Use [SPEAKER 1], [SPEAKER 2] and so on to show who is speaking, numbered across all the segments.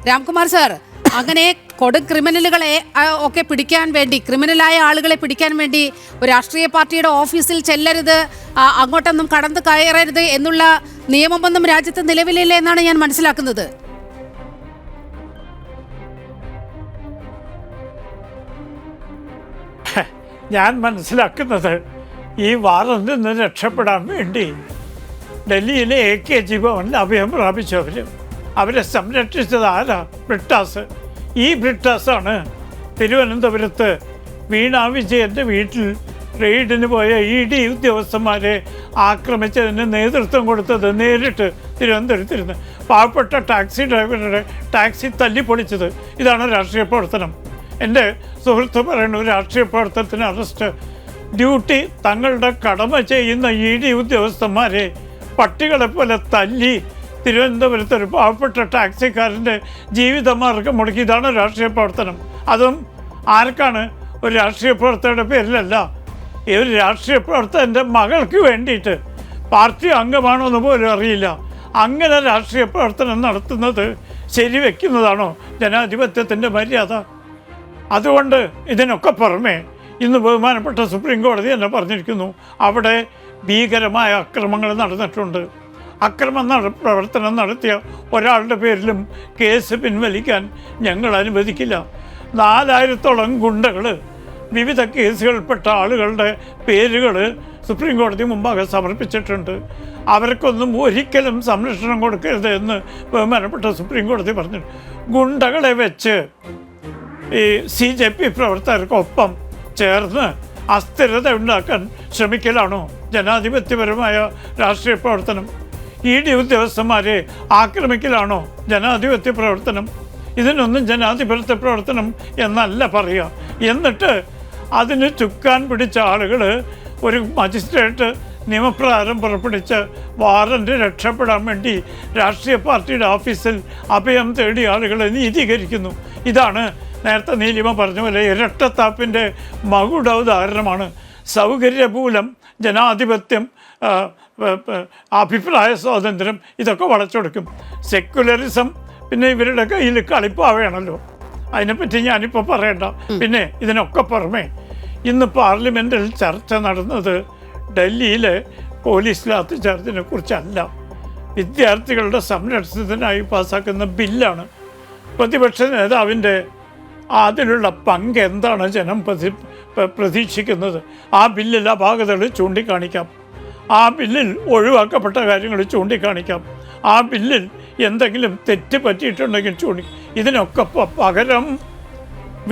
[SPEAKER 1] Ramkumar sir, അങ്ങനെ ക്രിമിനലുകളെ ഒക്കെ പിടിക്കാൻ വേണ്ടി, ക്രിമിനലായ ആളുകളെ പിടിക്കാൻ വേണ്ടി ഒരു രാഷ്ട്രീയ പാർട്ടിയുടെ ഓഫീസിൽ ചെല്ലരുത്, അങ്ങോട്ടൊന്നും കടന്നു കയറരുത് എന്നുള്ള നിയമമൊന്നും രാജ്യത്ത് നിലവിലില്ല എന്നാണ് ഞാൻ മനസ്സിലാക്കുന്നത്.
[SPEAKER 2] ഞാൻ മനസ്സിലാക്കുന്നത് ഈ വാറിൽ നിന്ന് രക്ഷപ്പെടാൻ വേണ്ടി ഡൽഹിയിലെ AKG ഭവനിൽ അഭയം പ്രാപിച്ചവരും അവരെ സംരക്ഷിച്ചത് ആരാ? ബ്രിട്ടാസ്. ഈ ബ്രിട്ടാസാണ് തിരുവനന്തപുരത്ത് വീണ വിജയൻ്റെ വീട്ടിൽ റെയ്ഡിന് പോയ ED ഉദ്യോഗസ്ഥന്മാരെ ആക്രമിച്ചതിന് നേതൃത്വം കൊടുത്തത്. നേരിട്ട് തിരുവനന്തപുരത്തിരുന്ന് പാവപ്പെട്ട ടാക്സി ഡ്രൈവറുടെ ടാക്സി തല്ലിപ്പൊളിച്ചത്. ഇതാണ് രാഷ്ട്രീയ പ്രവർത്തനം. എൻ്റെ സുഹൃത്ത് പറയുന്നു, രാഷ്ട്രീയ പ്രവർത്തനത്തിന് അറസ്റ്റ്. ഡ്യൂട്ടി തങ്ങളുടെ കടമ ചെയ്യുന്ന ED ഉദ്യോഗസ്ഥന്മാരെ പട്ടികളെ പോലെ തല്ലി തിരുവനന്തപുരത്ത് ഒരു പാവപ്പെട്ട ടാക്സിക്കാരൻ്റെ ജീവിതമാർഗം മുടക്കി. ഇതാണ് രാഷ്ട്രീയ പ്രവർത്തനം. അതും ആർക്കാണ്? ഒരു രാഷ്ട്രീയ പ്രവർത്തകരുടെ പേരിലല്ല. ഈ ഒരു രാഷ്ട്രീയ പ്രവർത്തകൻ്റെ മകൾക്ക് വേണ്ടിയിട്ട് പാർട്ടി അംഗമാണോ എന്ന് പോലും അറിയില്ല. അങ്ങനെ രാഷ്ട്രീയ പ്രവർത്തനം നടത്തുന്നത് ശരിവെക്കുന്നതാണോ ജനാധിപത്യത്തിൻ്റെ മര്യാദ? അതുകൊണ്ട് ഇതിനൊക്കെ പുറമെ ഇന്ന് ബഹുമാനപ്പെട്ട സുപ്രീം കോടതി തന്നെ പറഞ്ഞിരിക്കുന്നു, അവിടെ ഭീകരമായ അക്രമങ്ങൾ നടന്നിട്ടുണ്ട്. പ്രവർത്തനം നടത്തിയ ഒരാളുടെ പേരിലും കേസ് പിൻവലിക്കാൻ ഞങ്ങൾ അനുവദിക്കില്ല. 4000-ഓളം ഗുണ്ടകൾ വിവിധ കേസുകളിൽപ്പെട്ട ആളുകളുടെ പേരുകൾ സുപ്രീം കോടതി മുമ്പാകെ സമർപ്പിച്ചിട്ടുണ്ട്. അവർക്കൊന്നും ഒരിക്കലും സംരക്ഷണം കൊടുക്കരുത് എന്ന് ബഹുമാനപ്പെട്ട സുപ്രീം കോടതി പറഞ്ഞു. ഗുണ്ടകളെ വെച്ച് ഈ CJP പ്രവർത്തകർക്കൊപ്പം ചേർന്ന് അസ്ഥിരത ഉണ്ടാക്കാൻ ശ്രമിക്കലാണോ ജനാധിപത്യപരമായ രാഷ്ട്രീയ പ്രവർത്തനം? ED ഉദ്യോഗസ്ഥന്മാരെ ആക്രമിക്കലാണോ ജനാധിപത്യ പ്രവർത്തനം? ഇതിനൊന്നും ജനാധിപത്യ പ്രവർത്തനം എന്നല്ല പറയുക. എന്നിട്ട് അതിന് ചുക്കാൻ പിടിച്ച ആളുകൾ ഒരു മജിസ്ട്രേറ്റ് നിയമപ്രകാരം പുറപ്പെടുവിച്ച വാറന്റ് രക്ഷപ്പെടാൻ വേണ്ടി രാഷ്ട്രീയ പാർട്ടിയുടെ ഓഫീസിൽ അഭയം തേടിയ ആളുകളെ നീതീകരിക്കുന്നു. ഇതാണ് നേരത്തെ നീലിമ പറഞ്ഞ പോലെ ഇരട്ടത്താപ്പിൻ്റെ മകുട ഉദാഹരണമാണ്. സൗകര്യപൂലം ജനാധിപത്യം, അഭിപ്രായ സ്വാതന്ത്ര്യം ഇതൊക്കെ വളച്ചൊടുക്കും. സെക്യുലറിസം പിന്നെ ഇവരുടെ കയ്യിൽ കളിപ്പാവയാണല്ലോ. അതിനെപ്പറ്റി ഞാനിപ്പോൾ പറയണ്ട. പിന്നെ ഇതിനൊക്കെ പുറമെ ഇന്ന് പാർലമെൻറ്റിൽ ചർച്ച നടന്നത് ഡൽഹിയിലെ പോലീസ് ലാത്തിച്ചാർജിനെ കുറിച്ചല്ല, വിദ്യാർത്ഥികളുടെ സംരക്ഷണത്തിനായി പാസ്സാക്കുന്ന ബില്ലാണ്. പ്രതിപക്ഷ നേതാവിൻ്റെ അതിലുള്ള പങ്ക് എന്താണ് ജനം പ്രതീക്ഷിക്കുന്നത്? ആ ബില്ലിൽ അപാകതകൾ ചൂണ്ടിക്കാണിക്കാം, ആ ബില്ലിൽ ഒഴിവാക്കപ്പെട്ട കാര്യങ്ങൾ ചൂണ്ടിക്കാണിക്കാം, ആ ബില്ലിൽ എന്തെങ്കിലും തെറ്റ് പറ്റിയിട്ടുണ്ടെങ്കിൽ ഇതിനൊക്കെ പകരം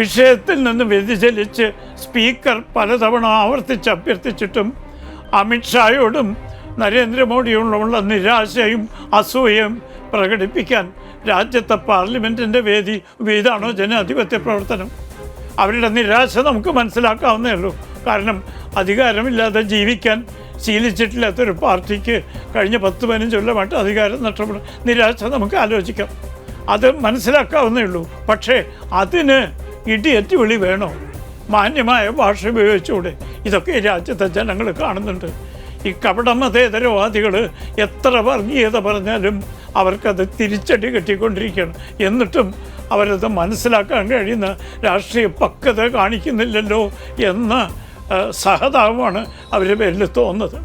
[SPEAKER 2] വിഷയത്തിൽ നിന്ന് വ്യതിചലിച്ച് സ്പീക്കർ പലതവണ ആവർത്തിച്ച് അഭ്യർത്ഥിച്ചിട്ടും അമിത്ഷായോടും നരേന്ദ്രമോദിയോടുമുള്ള നിരാശയും അസൂയയും പ്രകടിപ്പിക്കാൻ രാജ്യത്തെ പാർലമെൻറ്റിൻ്റെ വേദി ഇതാണോ ജനാധിപത്യ പ്രവർത്തനം? അവരുടെ നിരാശ നമുക്ക് മനസ്സിലാക്കാവുന്നേ ഉള്ളൂ. കാരണം അധികാരമില്ലാതെ ജീവിക്കാൻ ശീലിച്ചിട്ടില്ലാത്തൊരു പാർട്ടിക്ക് കഴിഞ്ഞ 10-15 കൊല്ലമായിട്ട് അധികാരം നഷ്ടപ്പെടും. നിരാശ നമുക്ക് ആലോചിക്കാം, അത് മനസ്സിലാക്കാവുന്നേ ഉള്ളൂ. പക്ഷേ അതിന് ഇടിയറ്റ് വിളി വേണോ? മാന്യമായ ഭാഷ ഉപയോഗിച്ചുകൂടെ? ഇതൊക്കെ ഈ രാജ്യത്തെ ജനങ്ങൾ കാണുന്നുണ്ട്. ഈ കപടമതേതരവാദികൾ എത്ര വർഗീയത പറഞ്ഞാലും അവർക്കത് തിരിച്ചടി കിട്ടിക്കൊണ്ടിരിക്കുകയാണ്. എന്നിട്ടും അവരത് മനസ്സിലാക്കാൻ കഴിയുന്ന രാഷ്ട്രീയ പക്വത കാണിക്കുന്നില്ലല്ലോ എന്ന സഹതാപമാണ് അവരുടെ പേരിൽ തോന്നുന്നത്.